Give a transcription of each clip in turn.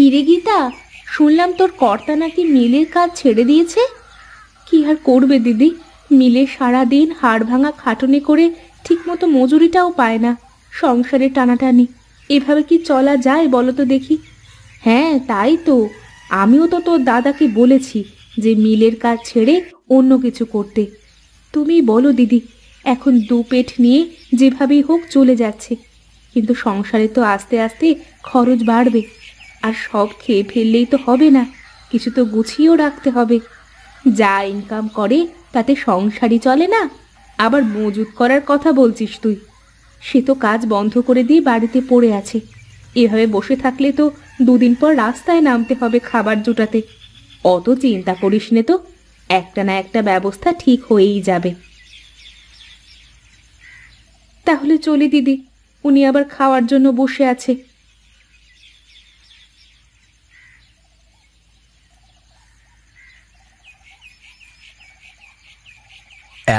কিরে গীতা, শুনলাম তোর কর্তা নাকি মিলের কাজ ছেড়ে দিয়েছে। কি আর করবে দিদি, মিলে সারাদিন হাড় ভাঙা খাটুনি করে ঠিকমতো মজুরিটাও পায় না। সংসারে টানাটানি, এভাবে কি চলা যায় বলো তো দেখি। হ্যাঁ তাই তো, আমিও তো তোর দাদাকে বলেছি যে মিলের কাজ ছেড়ে অন্য কিছু করতে। তুমি বলো দিদি, এখন দু পেট নিয়ে যেভাবেই হোক চলে যাচ্ছে, কিন্তু সংসারে তো আস্তে আস্তে খরচ বাড়বে, আর সব খেয়ে ফেললেই তো হবে না, কিছু তো গুছিয়েও রাখতে হবে। যা ইনকাম করে তাতে সংসারই চলে না, আবার মজুত করার কথা বলছিস তুই। সে তো কাজ বন্ধ করে দিয়ে বাড়িতে পড়ে আছে, এভাবে বসে থাকলে তো দুদিন পর রাস্তায় নামতে হবে খাবার জোটাতে। অত চিন্তা করিস নে তো, একটা না একটা ব্যবস্থা ঠিক হয়েই যাবে। তাহলে চলি দিদি, উনি আবার খাওয়ার জন্য বসে আছে।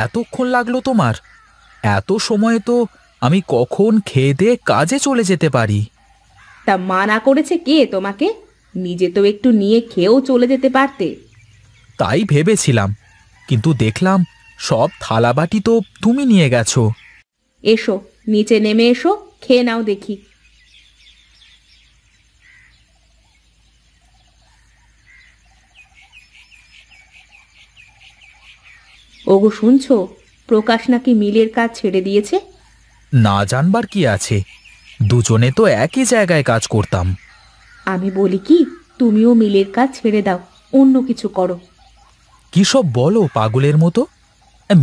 এতক্ষণ লাগলো তোমার? এত সময়ে তো আমি কখন খেয়ে দিয়ে কাজে চলে যেতে পারি। তা মানা করেছে কে তোমাকে? নিজে তো একটু নিয়ে খেয়েও চলে যেতে পারতে। তাই ভেবেছিলাম, কিন্তু দেখলাম সব থালাবাটি তো তুমি নিয়ে গেছো। এসো, নিচে নেমে এসো, খেয়ে নাও দেখি। ওগো শুনছো, প্রকাশ নাকি মিলের কাজ ছেড়ে দিয়েছে। না জানবার কি আছে, দুজনে তো একই জায়গায় কাজ করতাম। আমি বলি কি, তুমিও মিলের কাজ ছেড়ে দাও, অন্য কিছু করো। কি সব বলো পাগলের মতো?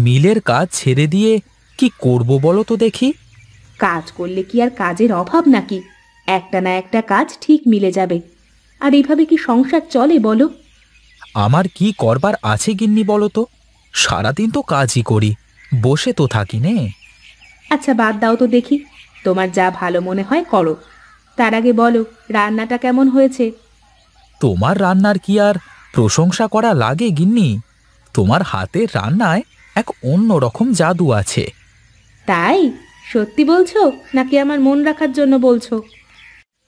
মিলের কাজ ছেড়ে দিয়ে কি করব বলো তো দেখি। কাজ করলে কি আর কাজের অভাব নাকি? একটা না একটা কাজ ঠিক মিলে যাবে। আর এইভাবে কি সংসার চলে বলো? আমার কি করবার আছে গিন্নি বলো তো? সারাদিন তো কাজই করি, বসে তো থাকি নে। আচ্ছা বাদ দাও তো দেখি, তোমার যা ভালো মনে হয় করো। তার আগে বলো, রান্নাটা কেমন হয়েছে? তোমার রান্নার কি আর প্রশংসা করা লাগে গিন্নি? তোমার হাতের রান্নায় এক অন্য রকম জাদু আছে। তাই? সত্যি বলছো নাকি আমার মন রাখার জন্য বলছো?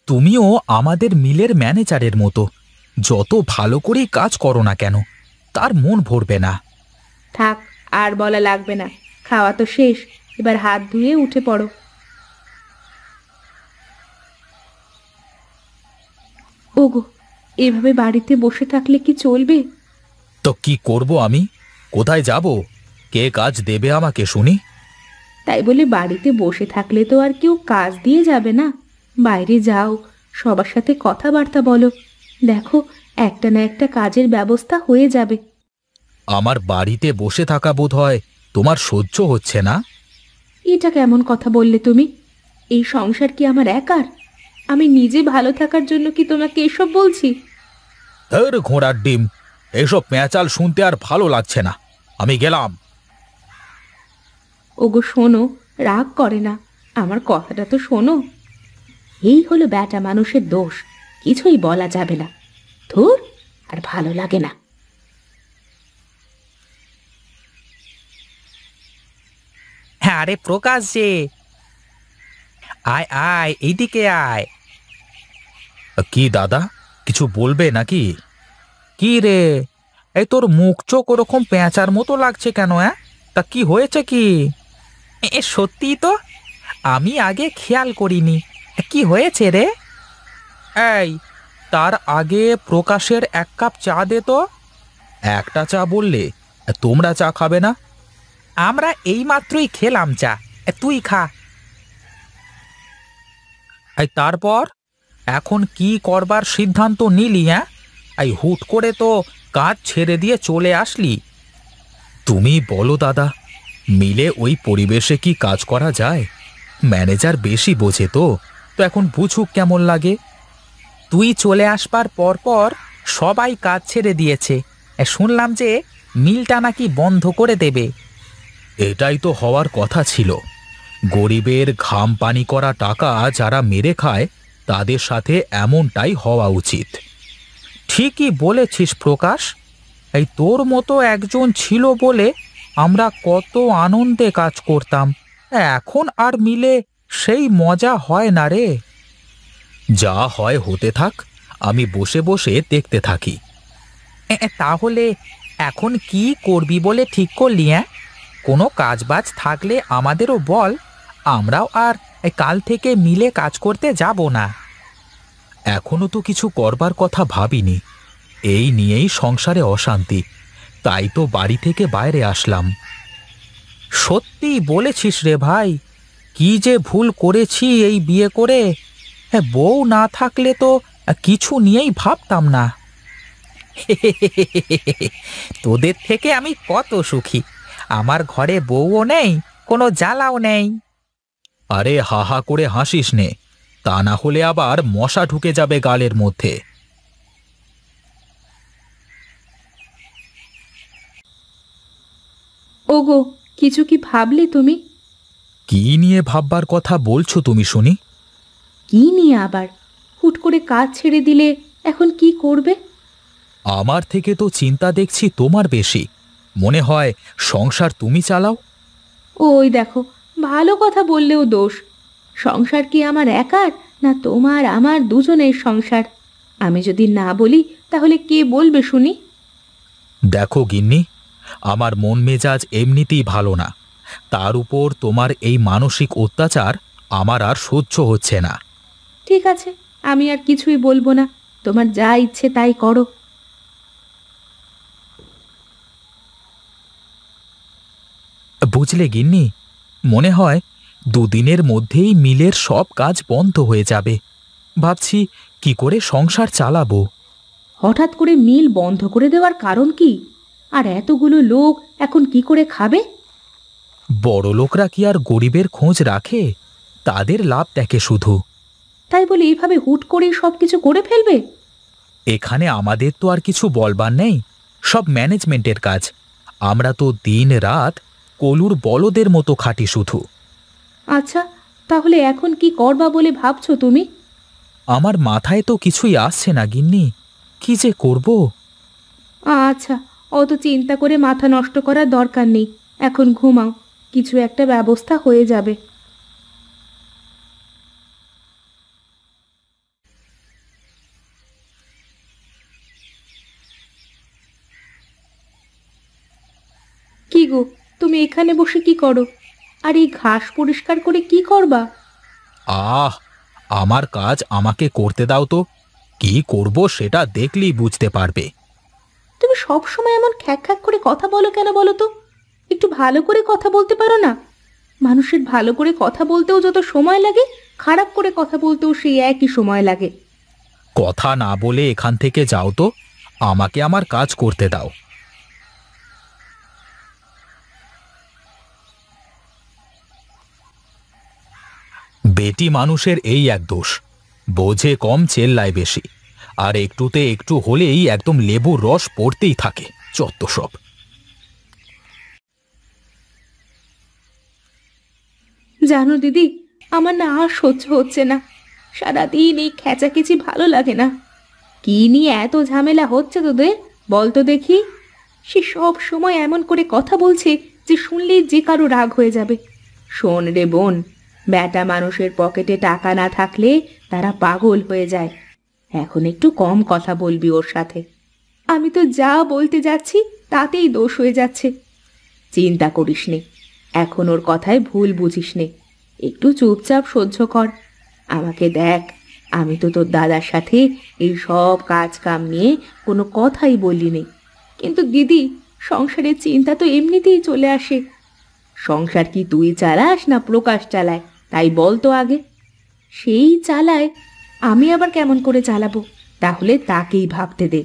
তুমিও আমাদের মিলের ম্যানেজারের মতো, যত ভালো করেই কাজ করো না কেন তার মন ভরবে না। থাক, আর বলা লাগবে না, খাওয়া তো শেষ, এবার হাত ধুয়ে উঠে পড়ো। ওগো, এভাবে বাড়িতে বসে থাকলে কি চলবে? তো কি করব আমি? কোথায় যাব? কে কাজ দেবে আমাকে শুনি? তাই বলে বাড়িতে বসে থাকলে তো আর কেউ কাজ দিয়ে যাবে না। বাইরে যাও, সবার সাথে কথাবার্তা বলো, দেখো একটা না একটা কাজের ব্যবস্থা হয়ে যাবে। আমার বাড়িতে বসে থাকা বোধ হয় তোমার সহ্য হচ্ছে না। এটা কেমন কথা বললে তুমি? এই সংসার কি আমার একার? আমি নিজে ভালো থাকার জন্য কি তোমাকে এসব বলছি? ধর ঘোড়ার ডিম, এসব পেঁচাল শুনতে আর ভালো লাগছে না, আমি গেলাম। ওগো শোনো, রাগ করে না, আমার কথাটা তো শোনো। এই হলো ব্যাটা মানুষের দোষ, কিছুই বলা যাবে না। ধুর, আর ভালো লাগে না। হ্যাঁ, আরে প্রকাশ যে, আয় আয় এইদিকে আয়। কি দাদা, কিছু বলবে নাকি? কি রে, এই তোর মুখ চোখ ওরকম পেঁচার মতো লাগছে কেন? তা কি হয়েছে কি? সত্যি তো, আমি আগে খেয়াল করিনি। কি হয়েছে রে? এই, তার আগে প্রকাশের এক কাপ চা দে তো। একটা চা বললে, তোমরা চা খাবে না? আমরা এইমাত্রই খেলাম চা, তুই খা। এই তারপর এখন কি করবার সিদ্ধান্ত নিলি? এই হুট করে তো কাজ ছেড়ে দিয়ে চলে আসলি। তুমি বলো দাদা, মিলে ওই পরিবেশে কি কাজ করা যায়? ম্যানেজার বেশি বোঝে তো, তো এখন বুঝুক কেমন লাগে। তুই চলে আসবার পর পর সবাই কাজ ছেড়ে দিয়েছে, শুনলাম যে মিলটা নাকি বন্ধ করে দেবে। এটাই তো হওয়ার কথা ছিল। গরিবের ঘাম পানি করা টাকা যারা মেরে খায়, তাদের সাথে এমনটাই হওয়া উচিত। ঠিকই বলেছিস প্রকাশ, এই তোর মতো একজন ছিল বলে আমরা কত আনন্দে কাজ করতাম। এখন আর মিলে সেই মজা হয় না রে। যা হয় হতে থাক, আমি বসে বসে দেখতে থাকি। তাহলে এখন কি করবি বলে ঠিক করলি? কোনো কাজবাজ থাকলে আমাদেরও বল, আমরাও আর কাল থেকে মিলে কাজ করতে যাব না। এখনো তো কিছু করবার কথা ভাবিনি, এই নিয়েই সংসারে অশান্তি, তাই তো বাড়ি থেকে বাইরে আসলাম। সত্যি বলেছিস রে ভাই, কি যে ভুল করেছি এই বিয়ে করে। বউ না থাকলে তো কিছু নিয়েই ভাবতাম না। তোদের থেকে আমি কত সুখী, আমার ঘরে বউও নেই, কোনো জ্বালাও নেই। আরে হা হা করে হাসিস নে, তা না হলে আবার মশা ঢুকে যাবে গালের মধ্যে। ওগো, কিছু কি ভাবলে তুমি? কি নিয়ে ভাববার কথা বলছো তুমি শুনি? কি নিয়ে আবার? হুট করে কাজ ছেড়ে দিলে এখন কি করবে? আমার থেকে তো চিন্তা দেখছি তোমার বেশি। মনে হয় সংসার তুমি চালাও। ওই দেখো, ভালো কথা বললেও দোষ। সংসার কি আমার একার, না তোমার আমার দুজনের সংসার? আমি যদি না বলি তাহলে কে বলবে শুনি? দেখো গিন্নি, আমার মন মেজাজ এমনিতেই ভালো না, তার উপর তোমার এই মানসিক অত্যাচার আমার আর সহ্য হচ্ছে না। ঠিক আছে, আমি আর কিছুই বলবো না। তোমার যা ইচ্ছে তাই করো। বুঝলে গিন্নি, মনে হয় দুদিনের মধ্যেই মিলের সব কাজ বন্ধ হয়ে যাবে। ভাবছি কি করে সংসার চালাবো। হঠাৎ করে মিল বন্ধ করে দেওয়ার কারণ কি? আর এতগুলো লোক এখন কি করে খাবে? বড় লোকরা কি আর গরিবের খোঁজ রাখে? তাদের লাভ দেখে শুধু। তাই বলে এইভাবে হুট করেই সব কিছু করে ফেলবে? এখানে আমাদের তো আর কিছু বলবার নেই, সব ম্যানেজমেন্টের কাজ। আমরা তো দিন রাত কলুর বলদের মতো খাটি শুধু। আচ্ছা, তাহলে এখন কি করবা বলে ভাবছো তুমি? আমার মাথায় তো কিছুই আসছে না গিন্নি, কি যে করব। আচ্ছা, অত চিন্তা করে মাথা নষ্ট করার দরকার নেই। এখন ঘুমাও, কিছু একটা ব্যবস্থা হয়ে যাবে। কি গো, তুমি এখানে বসে কি করো? আর এই ঘাস পরিষ্কার করে কি করবা? আহ, আমার কাজ আমাকে করতে দাও তো, কি করব সেটা দেখলেই বুঝতে পারবে। তুমি সব সময় এমন খ্যাক খ্যাক করে কথা বলো কেন বলো তো? একটু ভালো করে কথা বলতে পারো না? মানুষের ভালো করে কথা বলতেও যত সময় লাগে, খারাপ করে কথা বলতেও সেই একই সময় লাগে। কথা না বলে এখান থেকে যাও তো, আমাকে আমার কাজ করতে দাও। বেটি মানুষের এই এক দোষ, বোঝে কম চেল্লায় বেশি, আর একটুতে একটু হলেই একদম লেবুর রস পড়তেই থাকে। যত সব। জানো দিদি, আমার না আর সহ্য হচ্ছে না। সারাদিন এই খেচাখেচি ভালো লাগে না। কি নিয়ে এত ঝামেলা হচ্ছে তোদের, বল তো দেখি। সে সব সময় এমন করে কথা বলছে যে শুনলেই যে কারো রাগ হয়ে যাবে। শোন রে বোন, বেটা মানুষের পকেটে টাকা না থাকলে তারা পাগল হয়ে যায়। এখন একটু কম কথা বলবি ওর সাথে। আমি তো যা বলতে যাচ্ছি তাতেই দোষ হয়ে যাচ্ছে। চিন্তা করিস নে, এখন ওর কথায় ভুল বুঝিস নে। একটু চুপচাপ সহ্য কর। আমাকে দেখ, আমি তো তোর দাদার সাথে এই সব কাজ কাম নিয়ে কোনো কথাই বলিনি। কিন্তু দিদি, সংসারের চিন্তা তো এমনিতেই চলে আসে। সংসার কি তুই চালাস না প্রকাশ চালায়, তাই বল তো আগে। সেই চালায়, আমি আবার কেমন করে চালাবো? তাহলে তাকেই ভাবতে দে।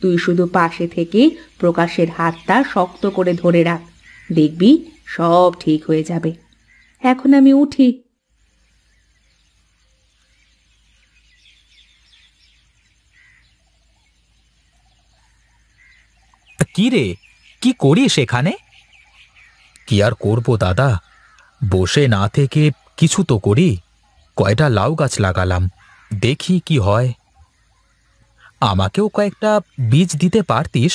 তুই শুধু পাশে থেকে প্রকাশের হাতটা শক্ত করে ধরে রাখ, দেখবি সব ঠিক হয়ে যাবে। এখন আমি উঠি। কি রে, কি করিস এখানে? কি আর করব দাদা, বসে না থেকে কিছু তো করি। কয়টা লাউ গাছ লাগালাম, দেখি কি হয়। আমাকেও কয়েকটা বীজ দিতে পারতিস,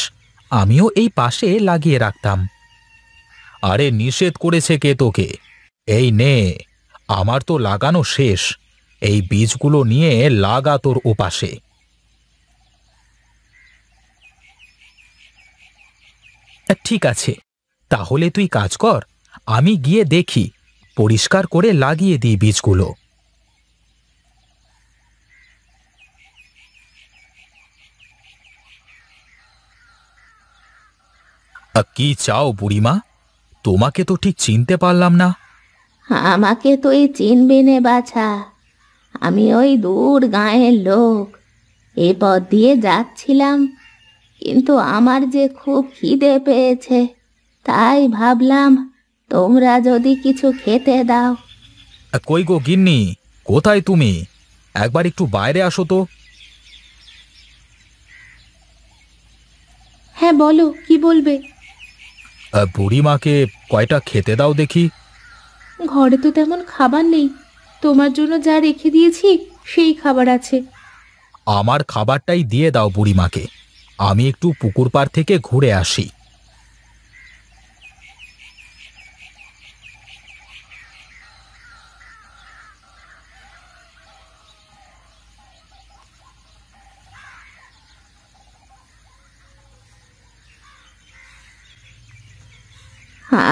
আমিও এই পাশে লাগিয়ে রাখতাম। আরে নিষেধ করেছে কে তোকে? এই নে, আমার তো লাগানো শেষ, এই বীজগুলো নিয়ে লাগা তোর ওপাশে। ঠিক আছে, তাহলে তুই কাজ কর, আমি গিয়ে দেখি, পরিষ্কার করে লাগিয়ে দিই বীজগুলো। কি চাও বুড়িমা? তোমাকে তো ঠিক চিনতে পারলাম না। আমাকে তুই চিনবি নে বাছা, আমি ওই দূর গাঁয়ের লোক। এ পথ দিয়ে যাচ্ছিলাম, কিন্তু আমার যে খুব খিদে পেয়েছে, তাই ভাবলাম তোমরা যদি কিছু খেতে দাও। কই গো গিন্নি, কোথায় তুমি? একবার একটু বাইরে আসো তো। হ্যাঁ বলো, কি বলবে? বুড়িমাকে কয়টা খেতে দাও দেখি। ঘরে তো তেমন খাবার নেই, তোমার জন্য যা রেখে দিয়েছি সেই খাবার আছে। আমার খাবারটাই দিয়ে দাও বুড়িমাকে, আমি একটু পুকুর পাড় থেকে ঘুরে আসি।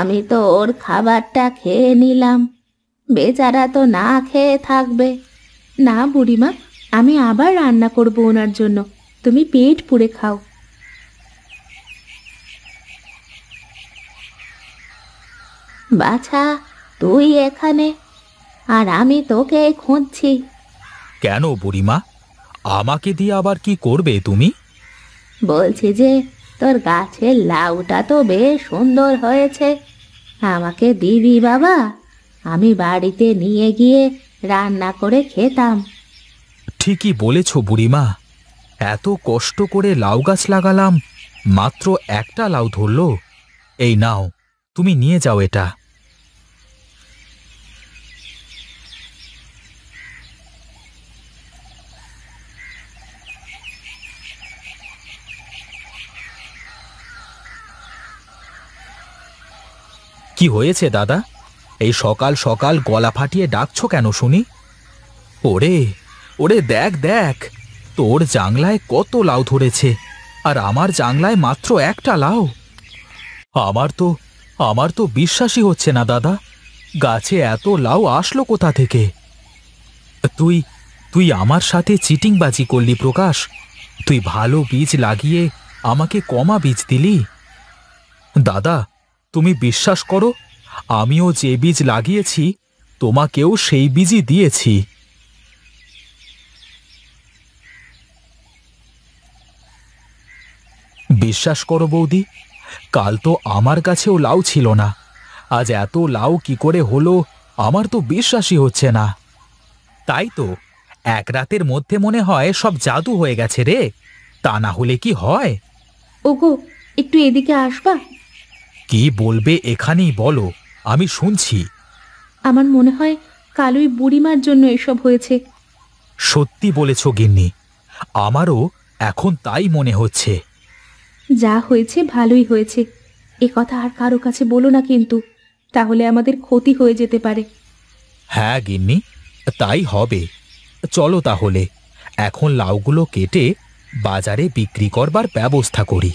আমি তো ওর খাবারটা খেয়ে নিলাম, বেচারা তো না খেয়ে থাকবে। না বুড়িমা, আমি আবার রান্না করব ওনার জন্য, তুমি পেট পুড়ে খাও। বাছা, তুই এখানে, আর আমি তোকে খুঁজছি। কেন বুড়িমা, আমাকে দিয়ে আবার কি করবে তুমি? বলছি যে তোর গাছের লাউটা তো বেশ সুন্দর হয়েছে, আমাকে দিবি বাবা? আমি বাড়িতে নিয়ে গিয়ে রান্না করে খেতাম। ঠিকই বলেছ বুড়িমা, এত কষ্ট করে লাউ গাছ লাগালাম, মাত্র একটা লাউ ধরলো। এই নাও, তুমি নিয়ে যাও এটা। কি হয়েছে দাদা? এই সকাল সকাল গলা ফাটিয়ে ডাকছো কেন শুনি? ওরে, ওরে দেখ দেখ, তোর জাংলায় কত লাউ ধরেছে, আর আমার জাংলায় মাত্র একটা লাউ। আমার তো বিশ্বাসই হচ্ছে না দাদা, গাছে এত লাউ আসলো কোথা থেকে? তুই তুই আমার সাথে চিটিংবাজি করলি প্রকাশ। তুই ভালো বীজ লাগিয়ে আমাকে কমা বীজ দিলি। দাদা, তুমি বিশ্বাস করো, আমিও যে বীজ লাগিয়েছি তোমাকেও সেই বীজই দিয়েছি। বিশ্বাস করো বৌদি, কাল তো আমার কাছেও লাউ ছিল না, আজ এত লাউ কি করে হলো আমার তো বিশ্বাসই হচ্ছে না। তাই তো, এক রাতের মধ্যে মনে হয় সব জাদু হয়ে গেছে রে, তা না হলে কি হয়? ওগো, একটু এদিকে আসবা? কি বলবে এখানেই বলো, আমি শুনছি। আমার মনে হয় কাল ওই বুড়িমার জন্য এসব হয়েছে। সত্যি বলেছ গিন্নি, আমারও এখন তাই মনে হচ্ছে। যা হয়েছে ভালোই হয়েছে, এ কথা আর কারো কাছে বলো না কিন্তু, তাহলে আমাদের ক্ষতি হয়ে যেতে পারে। হ্যাঁ গিন্নি, তাই হবে। চলো তাহলে এখন লাউগুলো কেটে বাজারে বিক্রি করবার ব্যবস্থা করি।